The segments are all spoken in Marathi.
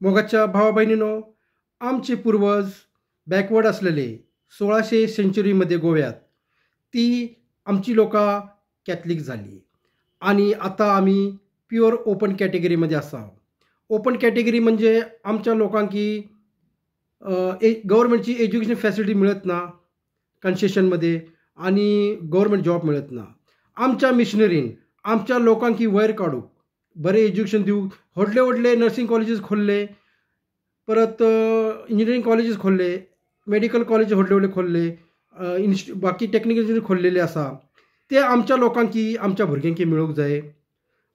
मोगाच्या भावा बहिणींनो, आमचे पूर्वज बॅकवर्ड असलेले 1600 सेंचुरीमध्ये गोव्यात ती आमची लोकां कॅथलिक झाली आणि आता आम्ही प्युअर ओपन कॅटेगरीमध्ये असा. ओपन कॅटेगरी म्हणजे आमच्या लोकांकी गव्हर्नमेंटची एज्युकेशन फॅसिलिटी मिळत ना कन्सेशनमध्ये आणि गव्हर्नमेंट जॉब मिळत ना. आमच्या मिशनरीन आमच्या लोकांकी वयर काढूक बरे एज्युकेशन दिवूक व्हडले व्हडले नर्सिंग कॉलेजीस खोल्ले, परत इंजिनिअरिंग कॉलेजीस खोल्ले, मेडिकल कॉलेज व्हडले व्हडले खोल्ले, बाकी टेक्निकल इंजिनिअरिंग खोल्लेले आसा. ते आमच्या लोकांकी आमच्या भुरग्यांकी मेळूंक जाय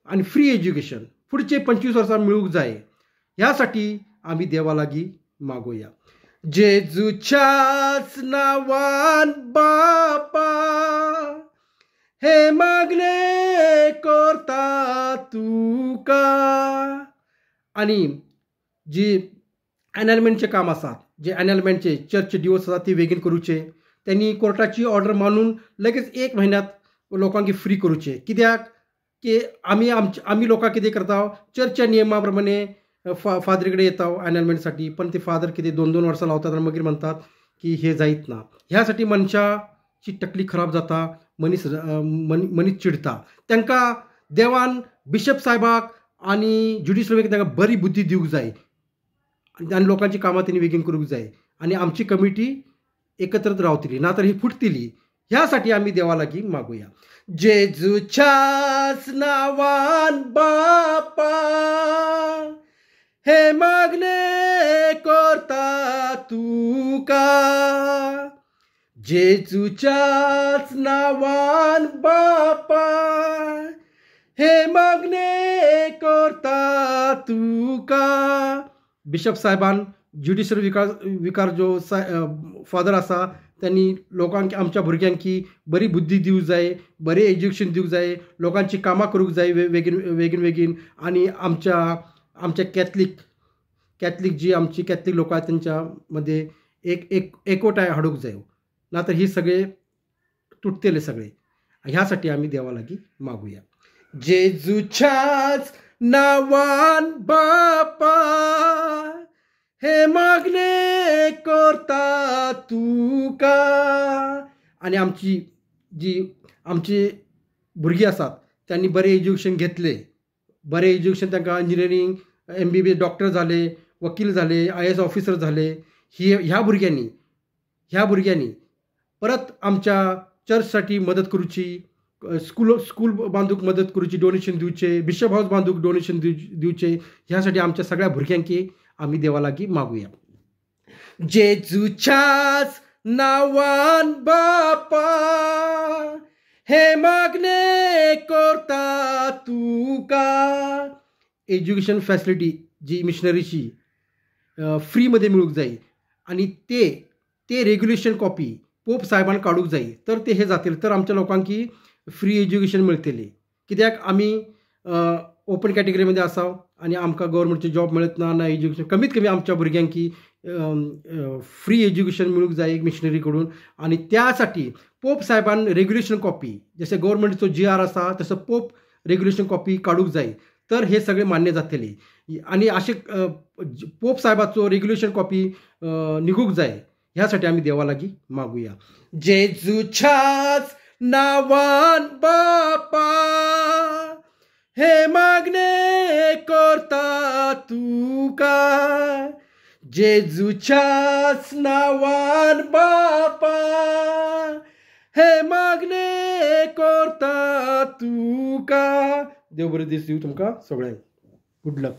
आणि फ्री एज्युकेशन फुडचे 25 वर्सां मेळूंक जाय. ह्यासाठी आम्ही देवा लागीं मागोया. जेजूच्याच नांवान बापा हे मागणे करता तुका. आणि जी ॲनॅलमेंटचे काम आसात, जे ॲनॅलमेंटचे चर्च डिवोर्स आसा ती बेगीन करूचे. त्यांनी कोर्टाची ऑर्डर मानून लगेच 1 म्हयन्यात लोकांकी फ्री करूचे. कित्याक की आम्ही लोकां कितें करता, चर्चच्या नियमा प्रमाणे फादरी कडेन येता ॲनॅलमेंटसाठी, पण ते फादर कितें 2-2 वर्सां लावतात आनी मागीर म्हणतात की हे जायत ना. ह्यासाठी मनशाची तकली खराब जाता, मनीस चिडता. तांकां देवान बिशप साहेबाक आनी ज्युडिशरी तांकां बरी बुद्धी दिवंक जाय आनी लोकांची कामां तेणी बेगीन करूंक जाय आनी आमची कमिटी एकत्रच रावतली, नातर ही फुटतली. ह्यासाठी आम्ही देवा लागीं मागुया. जेजूच्याच नांवान बापा हे मागणे करता तुका. जेजूच्याच नांवान बापा हे मागणे करता तुका. बिशप साहेबान ज्युडिशरी विकार जो फादर आसा त्यांनी लोकांक आमच्या भुरग्यांकी बरी बुद्धी दिवंक जाय, बरें एज्युकेशन दिवंक जाय, लोकांची कामां करूंक जाय बेगीन आनी आमच्या कॅथलीक जी आमची कॅथलीक लोक आहेत त्यांच्या मध्ये एक एकवटाय हाडूंक जाय, नातर ही सगळे तुटतले सगळे. ह्यासाठी आम्ही देवा लागीं मागुया. जेजूच्याच नांवान बापा हे मागणे करता तुका. आणि आमची भुरगीं आसात त्यांनी बरें एज्युकेशन घेतले, बरें एज्युकेशन तांकां इंजिनिअरिंग MBBS डॉक्टर झाले, वकील झाले, IAS ऑफिसर झाले. ह्या भुरग्यांनी परत आमच्या चर्चसाठी मदत करूची, स्कूल बांधूक मदत करूची, डोनेशन दिवचे, बिशप हाऊस बांधूक डोनेशन दिवचे. ह्यासाठी आमच्या सगळ्या भुरग्यांकी आम्ही देवा लागीं मागुया. जेजूच्याच नांवान बापा हे मागणे करता तुका. एज्युकेशन फॅसिलिटी जी मिशनरीची फ्रीमध्ये मिळूंक जाय आणि ते रेग्युलेशन कॉपी पोप साहेबान काडूंक जाय, तर ते हे जातले, तर आमच्या लोकांकी फ्री एज्युकेशन मेळटलें. कित्याक आमी ओपन कॅटेगरीमध्ये आसा आणि आमकां गव्हर्नमेंटचे जॉब मेळत ना एज्युकेशन. कमीत कमी आमच्या भुरग्यांकी फ्री एज्युकेशन मेळूंक जाय एक मिशनरी कडून. आणि त्यासाठी पोप साहेबान रेग्युलेशन कॉपी जसे गव्हर्नमेंटचो GR आसा तसं पोप रेग्युलेशन कॉपी काडूंक जाय, तर हे सगळे मान्य जातले. आणि असे पोप साहेबाचो रेग्युलेशन कॉपी निघूंक जाय. ह्यासाठी आम्ही देवा लागीं मागुया. जेजूच्याच नांवान बापा हे मागणे करता तुका. जेजूच्याच नांवान बापा हे मागणे करता तुका. देव बरे दीस दिवं तुमकां सगळ्यांक. गुड लक.